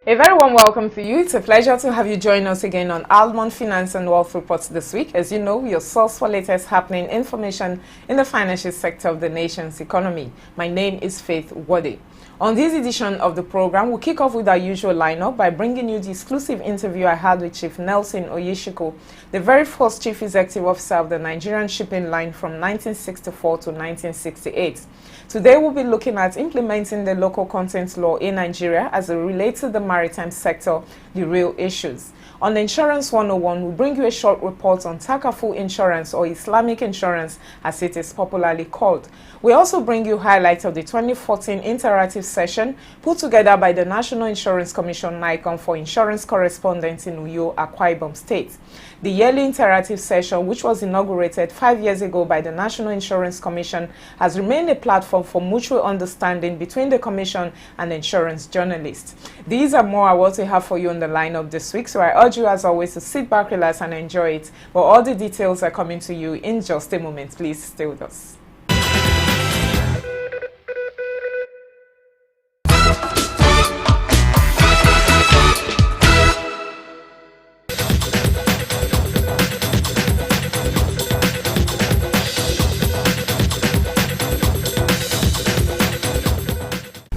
A very warm welcome to you. It's a pleasure to have you join us again on Almond Finance and Wealth Reports this week. As you know, your source for latest happening information in the financial sector of the nation's economy. My name is Faith Wade. On this edition of the program, we'll kick off with our usual lineup by bringing you the exclusive interview I had with Chief Nelson Oyeshiko, the very first Chief Executive Officer of the Nigerian Shipping Line from 1964 to 1968. Today, we'll be looking at implementing the local content law in Nigeria as it relates to the maritime sector, the real issues. On Insurance 101, we'll bring you a short report on Takafu Insurance, or Islamic Insurance as it is popularly called. We also bring you highlights of the 2014 interactive session put together by the National Insurance Commission NICOM for insurance correspondents in Uyo, Akwa Ibom State. The yearly interactive session, which was inaugurated 5 years ago by the National Insurance Commission, has remained a platform for mutual understanding between the Commission and insurance journalists. These are more what we have for you on the lineup this week, so I urge you as always to sit back, relax and enjoy it. But all the details are coming to you in just a moment. Please stay with us.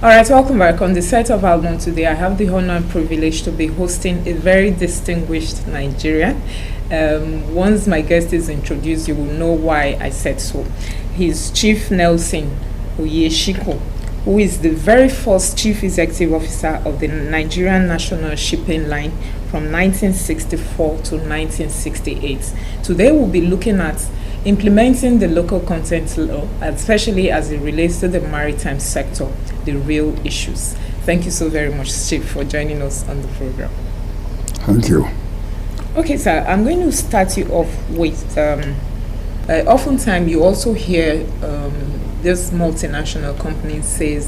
Alright, welcome back. On the set of Almond today, I have the honor and privilege to be hosting a very distinguished Nigerian. Once my guest is introduced, you will know why I said so. He's Chief Nelson Oyeshiko, who is the very first Chief Executive Officer of the Nigerian National Shipping Line from 1964 to 1968. Today, we'll be looking at implementing the local content law, especially as it relates to the maritime sector, the real issues. Thank you so very much, Chief, for joining us on the program. Thank you. Okay, sir, I'm going to start you off with, oftentimes you also hear this multinational companies say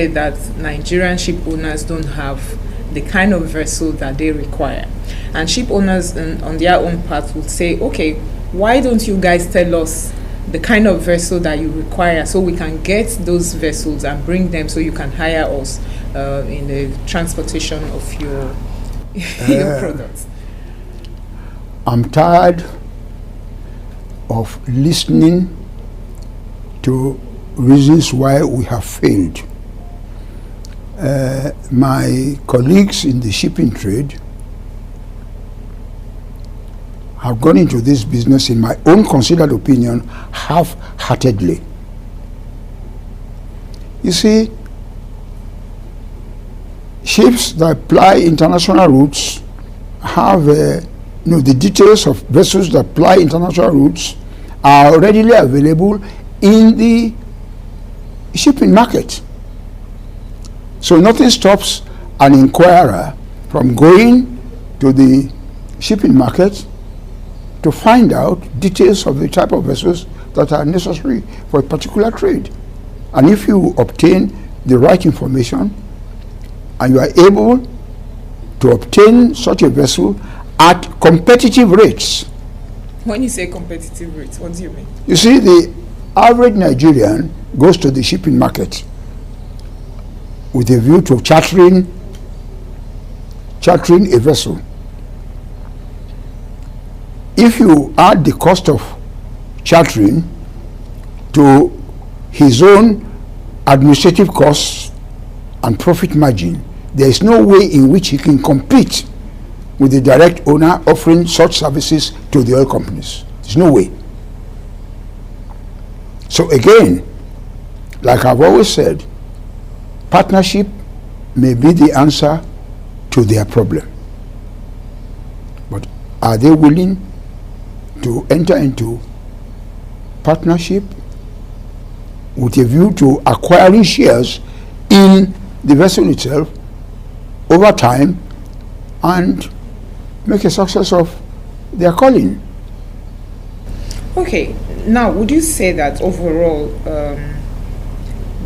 that Nigerian ship owners don't have the kind of vessel that they require. And ship owners on their own part would say, okay, why don't you guys tell us the kind of vessel that you require so we can get those vessels and bring them so you can hire us in the transportation of your products? I'm tired of listening to reasons why we have failed. My colleagues in the shipping trade have gone into this business, in my own considered opinion, half-heartedly. You see, ships that ply international routes have, the details of vessels that ply international routes are readily available in the shipping market. So nothing stops an inquirer from going to the shipping market to find out details of the type of vessels that are necessary for a particular trade. And if you obtain the right information and you are able to obtain such a vessel at competitive rates. When you say competitive rates, what do you mean? You see, the average Nigerian goes to the shipping market with a view to chartering a vessel. If you add the cost of chartering to his own administrative costs and profit margin, there is no way in which he can compete with the direct owner offering such services to the oil companies. There's no way. So again, like I've always said, partnership may be the answer to their problem. But are they willing to enter into partnership with a view to acquiring shares in the vessel itself over time and make a success of their calling? Okay, now would you say that overall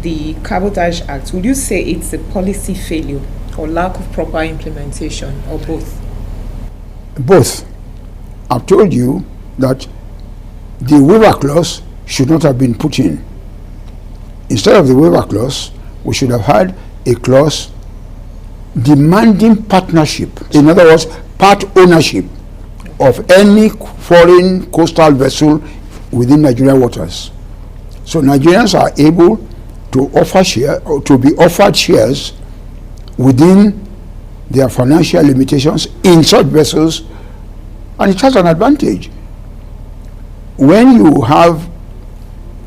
the Cabotage Act, would you say it's a policy failure or lack of proper implementation, or both? Both. I've told you that the waiver clause should not have been put in. Instead of the waiver clause, we should have had a clause demanding partnership, in other words, part ownership of any foreign coastal vessel within Nigerian waters. So Nigerians are able to offer share, or to be offered shares within their financial limitations in such vessels, and it has an advantage. When you have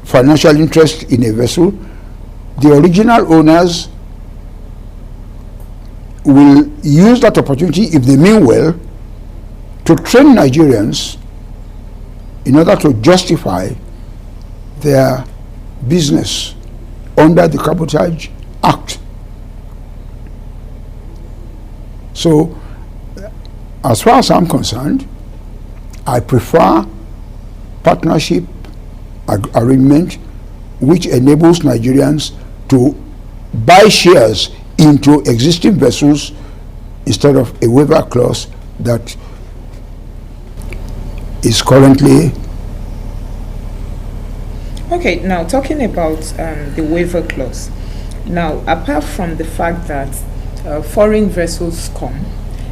financial interest in a vessel, the original owners will use that opportunity, if they mean well, to train Nigerians in order to justify their business under the Cabotage Act. So, as far as I'm concerned, I prefer partnership arrangement which enables Nigerians to buy shares into existing vessels instead of a waiver clause that is currently. Okay, now talking about the waiver clause. Now, apart from the fact that foreign vessels come,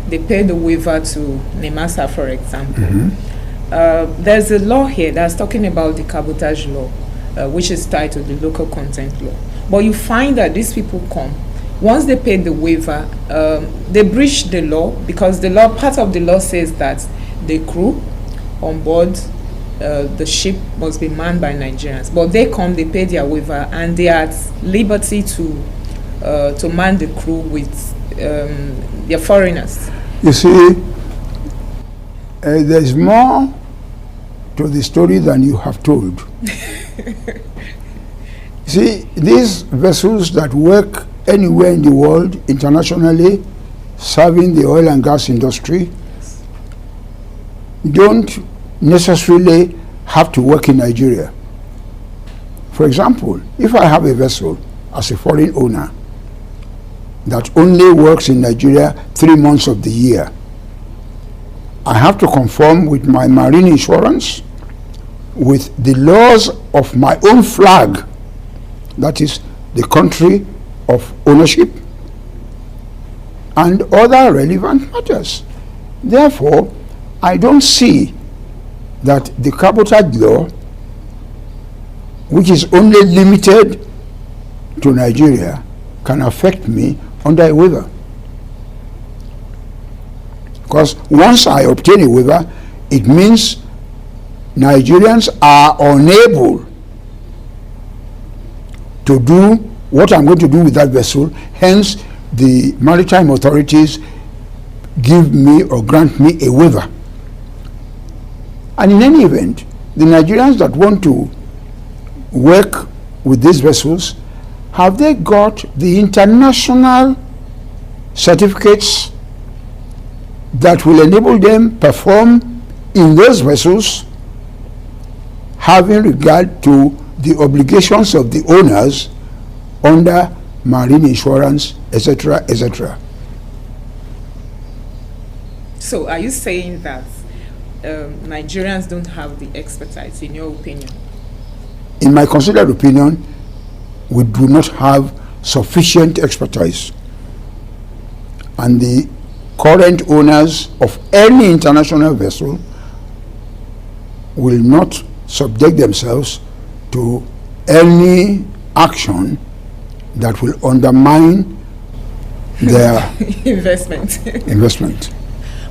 they pay the waiver to NIMASA, for example. There's a law here that's talking about the cabotage law, which is tied to the local content law. But you find that these people come, once they pay the waiver, they breach the law, because the law, part of the law says that the crew on board the ship must be manned by Nigerians. But they come, they pay their waiver, and they are at liberty to man the crew with their foreigners. You see, there's more to the story than you have told. See, these vessels that work anywhere in the world, internationally, serving the oil and gas industry, don't necessarily have to work in Nigeria. For example, if I have a vessel as a foreign owner that only works in Nigeria 3 months of the year, I have to conform with my marine insurance, with the laws of my own flag, that is the country of ownership, and other relevant matters. Therefore, I don't see that the cabotage law, which is only limited to Nigeria, can affect me under a waiver. Because once I obtain a waiver, it means Nigerians are unable to do what I'm going to do with that vessel. Hence, the maritime authorities give me or grant me a waiver. And in any event, the Nigerians that want to work with these vessels, have they got the international certificates that will enable them perform in those vessels, having regard to the obligations of the owners under marine insurance, etc., etc.? So are you saying that Nigerians don't have the expertise, in your opinion? In my considered opinion, we do not have sufficient expertise. And the current owners of any international vessel will not subject themselves to any action that will undermine their investment.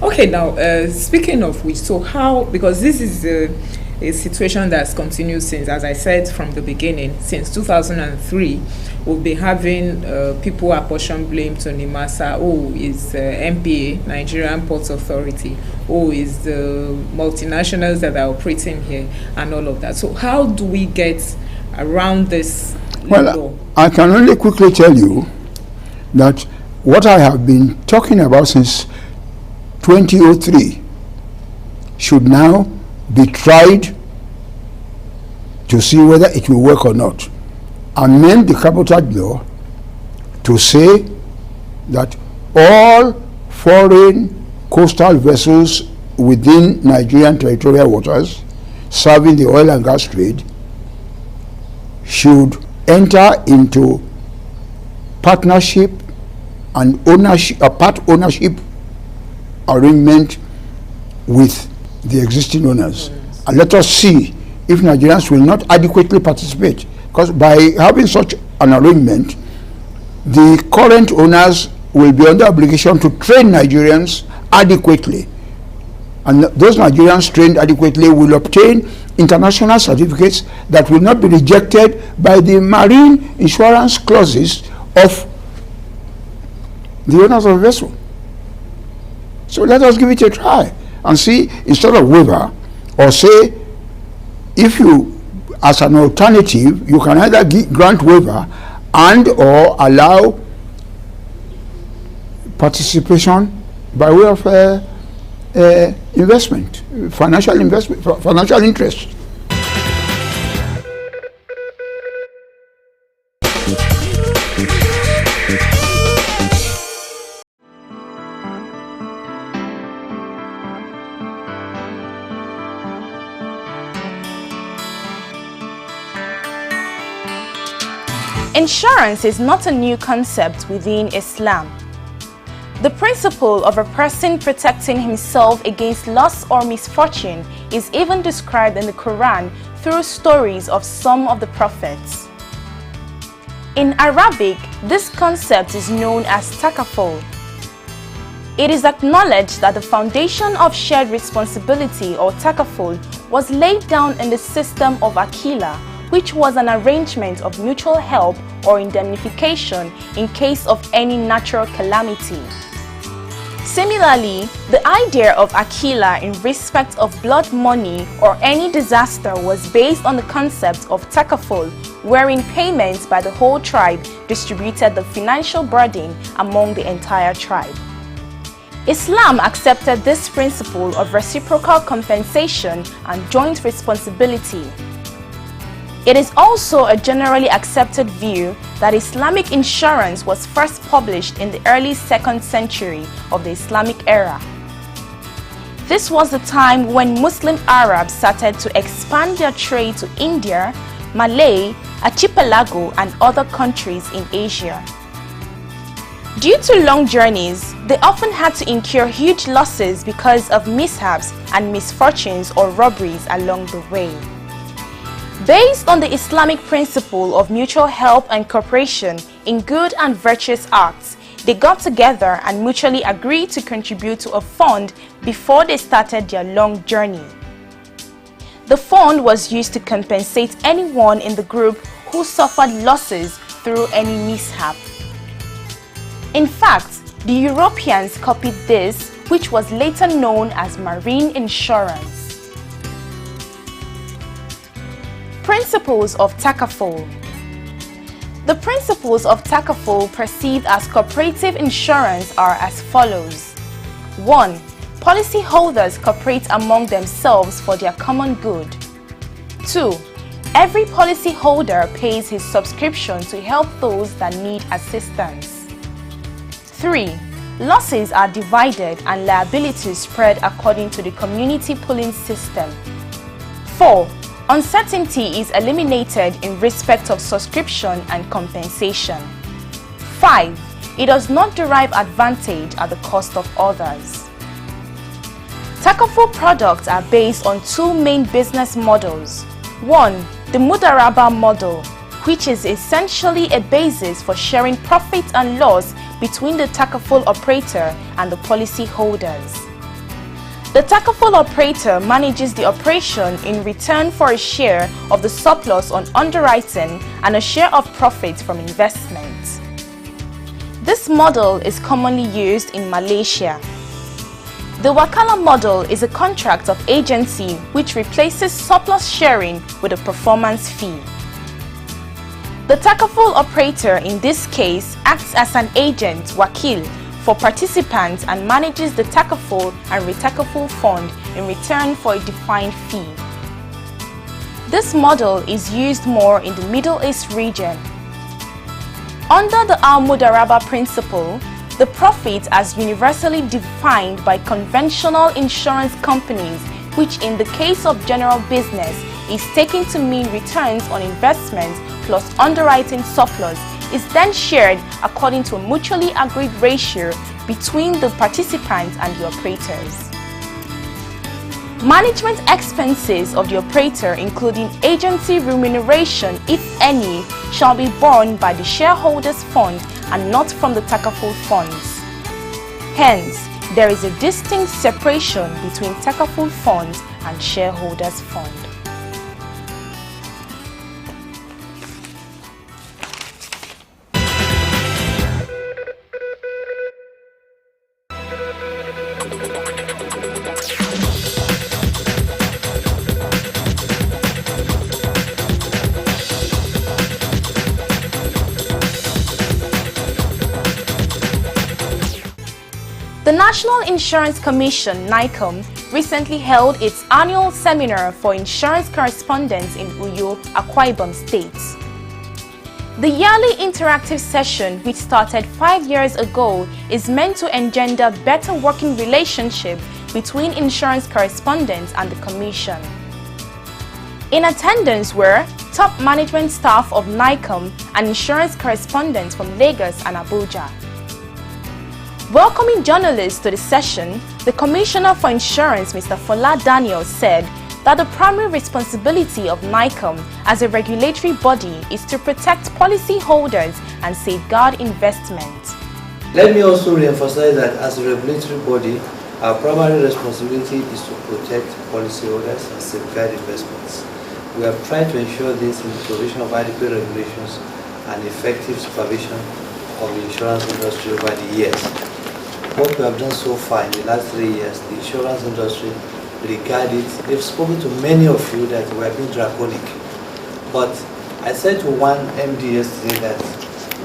Okay, now speaking of which, so how, because this is a situation that's continued since, as I said from the beginning, since 2003, we've been having people apportion blame to NIMASA. Oh, it's MPA, Nigerian Ports Authority. Oh, it's the multinationals that are operating here and all of that. So how do we get around this law? I can only quickly tell you that what I have been talking about since 2003 should now be tried to see whether it will work or not. Amend the cabotage law to say that all foreign coastal vessels within Nigerian territorial waters serving the oil and gas trade should enter into partnership an ownership, a part ownership arrangement with the existing owners. And let us see if Nigerians will not adequately participate, because by having such an arrangement, the current owners will be under obligation to train Nigerians adequately, and those Nigerians trained adequately will obtain international certificates that will not be rejected by the marine insurance clauses of the owners of the vessel. So let us give it a try and see, instead of waiver, or say, if you, as an alternative, you can either grant waiver and or allow participation by way of investment, financial interest. Insurance is not a new concept within Islam. The principle of a person protecting himself against loss or misfortune is even described in the Quran through stories of some of the prophets. In Arabic, this concept is known as takaful. It is acknowledged that the foundation of shared responsibility, or takaful, was laid down in the system of akila, which was an arrangement of mutual help or indemnification in case of any natural calamity. Similarly, the idea of akila in respect of blood money or any disaster was based on the concept of takaful, wherein payments by the whole tribe distributed the financial burden among the entire tribe. Islam accepted this principle of reciprocal compensation and joint responsibility. It is also a generally accepted view that Islamic insurance was first published in the early 2nd century of the Islamic era. This was the time when Muslim Arabs started to expand their trade to India, Malay, Archipelago, and other countries in Asia. Due to long journeys, they often had to incur huge losses because of mishaps and misfortunes or robberies along the way. Based on the Islamic principle of mutual help and cooperation in good and virtuous acts, they got together and mutually agreed to contribute to a fund before they started their long journey. The fund was used to compensate anyone in the group who suffered losses through any mishap. In fact, the Europeans copied this, which was later known as marine insurance. Principles of takaful. The principles of takaful perceived as cooperative insurance are as follows. 1. Policyholders cooperate among themselves for their common good. 2. Every policyholder pays his subscription to help those that need assistance. 3. Losses are divided and liabilities spread according to the community pooling system. 4. Uncertainty is eliminated in respect of subscription and compensation. 5. It does not derive advantage at the cost of others. Takaful products are based on two main business models. 1. The Mudaraba model, which is essentially a basis for sharing profit and loss between the takaful operator and the policyholders. The takaful operator manages the operation in return for a share of the surplus on underwriting and a share of profits from investment. This model is commonly used in Malaysia. The Wakala model is a contract of agency which replaces surplus sharing with a performance fee. The takaful operator in this case acts as an agent, wakil, for participants and manages the takaful and retakaful fund in return for a defined fee. This model is used more in the Middle East region. Under the Al-Mudaraba principle, the profit as universally defined by conventional insurance companies, which in the case of general business is taken to mean returns on investments plus underwriting surplus, is then shared according to a mutually agreed ratio between the participants and the operators. Management expenses of the operator, including agency remuneration, if any, shall be borne by the shareholders' fund and not from the Takaful funds. Hence, there is a distinct separation between Takaful funds and shareholders' fund. The National Insurance Commission, NICOM, recently held its annual seminar for insurance correspondents in Uyo, Akwa Ibom State. The yearly interactive session, which started 5 years ago, is meant to engender better working relationship between insurance correspondents and the Commission. In attendance were top management staff of NICOM and insurance correspondents from Lagos and Abuja. Welcoming journalists to the session, the Commissioner for Insurance, Mr. Fola Daniel, said that the primary responsibility of NICOM as a regulatory body is to protect policyholders and safeguard investment. Let me also re-emphasize that as a regulatory body, our primary responsibility is to protect policyholders and safeguard investments. We have tried to ensure this in the provision of adequate regulations and effective supervision of the insurance industry over the years. What we have done so far in the last 3 years, the insurance industry regard it, they've spoken to many of you that we have been draconic. But I said to one MD yesterday that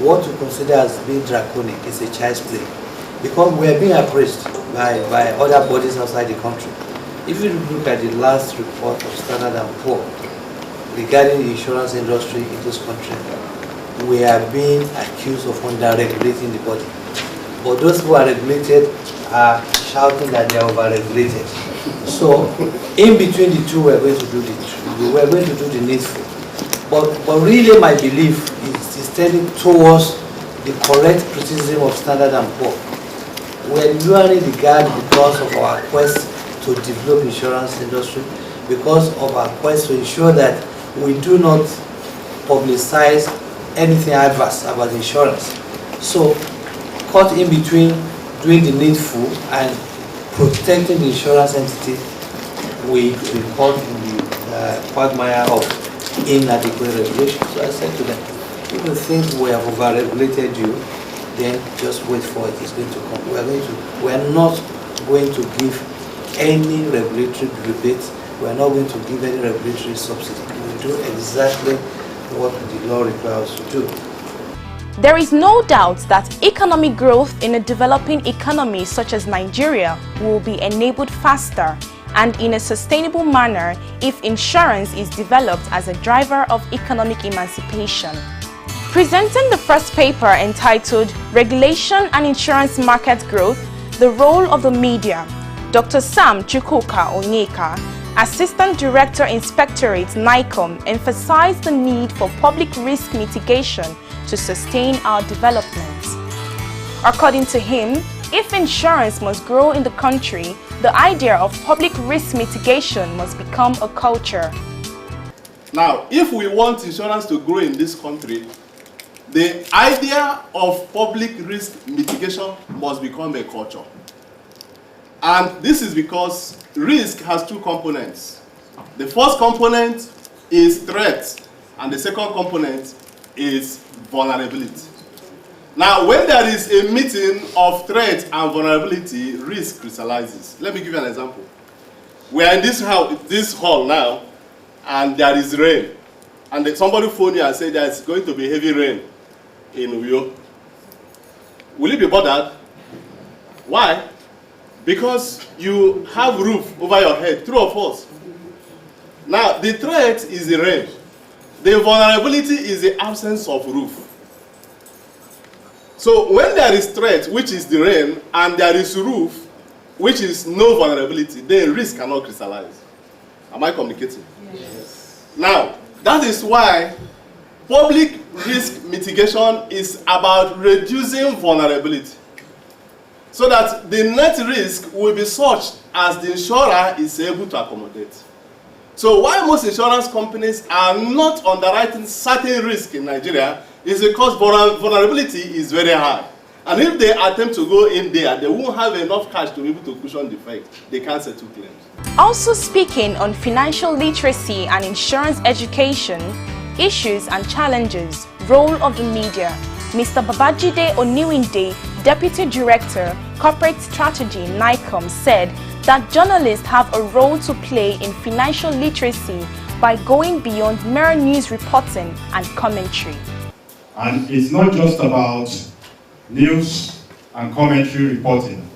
what we consider as being draconic is a child's play. Because we are being appraised by other bodies outside the country. If you look at the last report of Standard & Poor regarding the insurance industry in this country, we are being accused of under-regulating the body. But those who are regulated are shouting that they are over-regulated. So, in between the two, we're going to do the needful. But really, my belief is tending towards the correct criticism of Standard & Poor. We're lowering the guard because of our quest to develop insurance industry, because of our quest to ensure that we do not publicize anything adverse about insurance. So, caught in between doing the needful and protecting the insurance entity, we caught in the quagmire of inadequate regulation. So I said to them, if you think we have over-regulated you, then just wait for it. It's going to come. We are not going to give any regulatory rebate. We are not going to give any regulatory subsidy. We will do exactly what the law requires us to do. There is no doubt that economic growth in a developing economy such as Nigeria will be enabled faster and in a sustainable manner if insurance is developed as a driver of economic emancipation. Presenting the first paper entitled Regulation and Insurance Market Growth, the Role of the Media, Dr. Sam Chukwuka Onyeka, Assistant Director Inspectorate NICOM, emphasized the need for public risk mitigation to sustain our development. According to him, if insurance must grow in the country, the idea of public risk mitigation must become a culture. Now, if we want insurance to grow in this country, the idea of public risk mitigation must become a culture. And this is because risk has two components. The first component is threat, and the second component is vulnerability. Now, when there is a meeting of threat and vulnerability, risk crystallizes. Let me give you an example. We are in this hall now, and there is rain. And somebody phoned you and said there is going to be heavy rain in Uyo. Will you be bothered? Why? Because you have roof over your head, true or false? Now, the threat is the rain. The vulnerability is the absence of roof. So when there is threat, which is the rain, and there is roof, which is no vulnerability, then risk cannot crystallize. Am I communicating? Yes. Now, that is why public risk mitigation is about reducing vulnerability so that the net risk will be such as the insurer is able to accommodate. So why most insurance companies are not underwriting certain risk in Nigeria is because vulnerability is very high. And if they attempt to go in there, they won't have enough cash to be able to cushion the effect. They can't settle claims. Also speaking on financial literacy and insurance education, issues and challenges, role of the media, Mr. Babajide Oniwinde, Deputy Director, Corporate Strategy, NICOM, said that journalists have a role to play in financial literacy by going beyond mere news reporting and commentary. And it's not just about news and commentary reporting,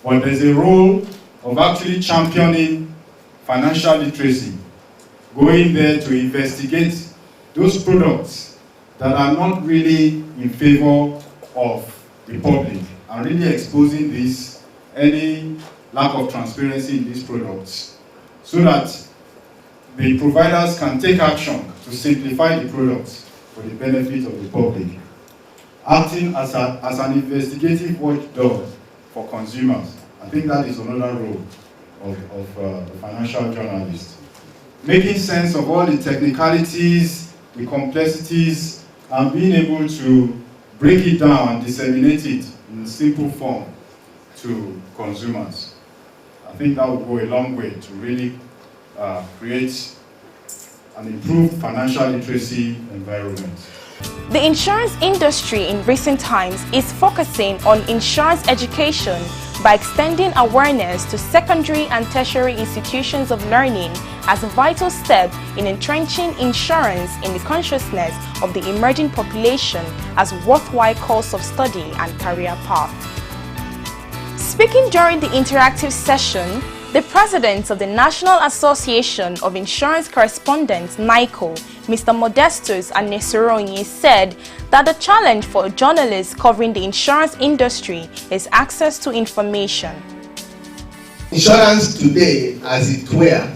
but there's a role of actually championing financial literacy, going there to investigate those products that are not really in favor of the public and really exposing any lack of transparency in these products so that the providers can take action to simplify the products for the benefit of the public, acting as an investigative watchdog for consumers. I think that is another role of the financial journalist. Making sense of all the technicalities, the complexities, and being able to break it down and disseminate it in simple form to consumers. I think that would go a long way to really create an improved financial literacy environment. The insurance industry in recent times is focusing on insurance education by extending awareness to secondary and tertiary institutions of learning as a vital step in entrenching insurance in the consciousness of the emerging population as a worthwhile course of study and career path. Speaking during the interactive session, the President of the National Association of Insurance Correspondents, NICO, Mr. Modestus Anesuronyi, said that the challenge for journalists covering the insurance industry is access to information. Insurance today, as it were,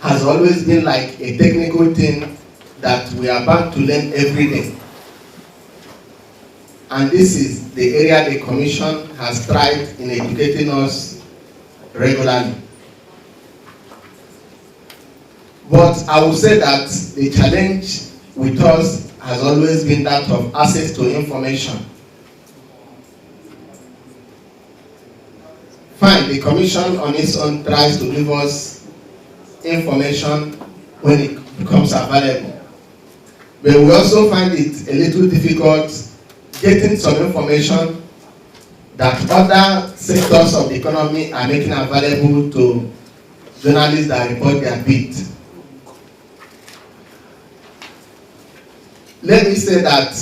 has always been like a technical thing that we are bound to learn every day. And this is the area the Commission has tried in educating us regularly. But I would say that the challenge with us has always been that of access to information. Fine, the Commission on its own tries to give us information when it becomes available. But we also find it a little difficult getting some information that other sectors of the economy are making available to journalists that report their beat. Let me say that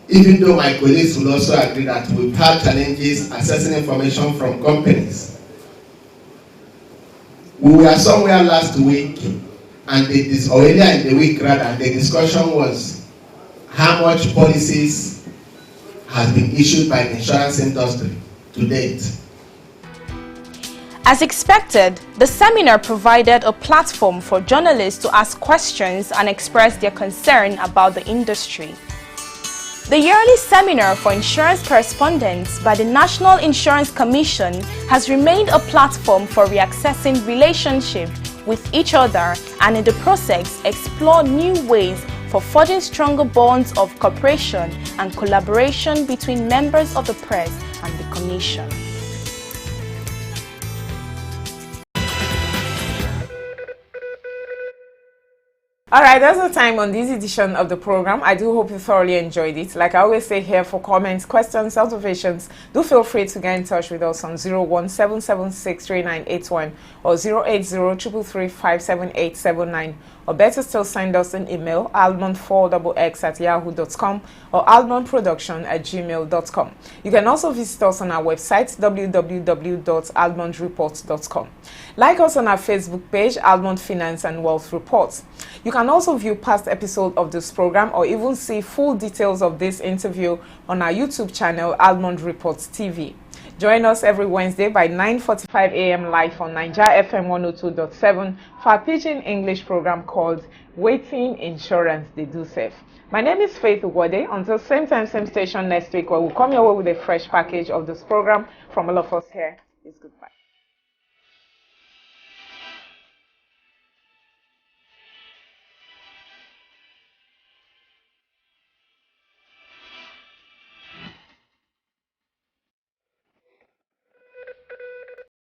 even though my colleagues will also agree that we've had challenges accessing information from companies, we were somewhere last week, and earlier in the week rather, the discussion was how much policies has been issued by the insurance industry to date. As expected, the seminar provided a platform for journalists to ask questions and express their concern about the industry. The yearly seminar for insurance correspondents by the National Insurance Commission has remained a platform for reaccessing relationships with each other and in the process explore new ways for forging stronger bonds of cooperation and collaboration between members of the press and the Commission. Alright, that's the time on this edition of the program. I do hope you thoroughly enjoyed it. Like I always say here, for comments, questions, observations, do feel free to get in touch with us on 017763981 or 08033357879, or better still send us an email, almond4xx@yahoo.com or almondproduction@gmail.com. You can also visit us on our website, www.almondreports.com. Like us on our Facebook page, Almond Finance and Wealth Reports. You can also view past episodes of this program or even see full details of this interview on our YouTube channel, Almond Reports TV. Join us every Wednesday by 9:45 a.m. live on Nigeria FM 102.7 for our Pidgin English program called Waiting Insurance They Do Save. My name is Faith Uwode. Until same time, same station next week, where we'll come your way with a fresh package of this program from all of us here. It's goodbye.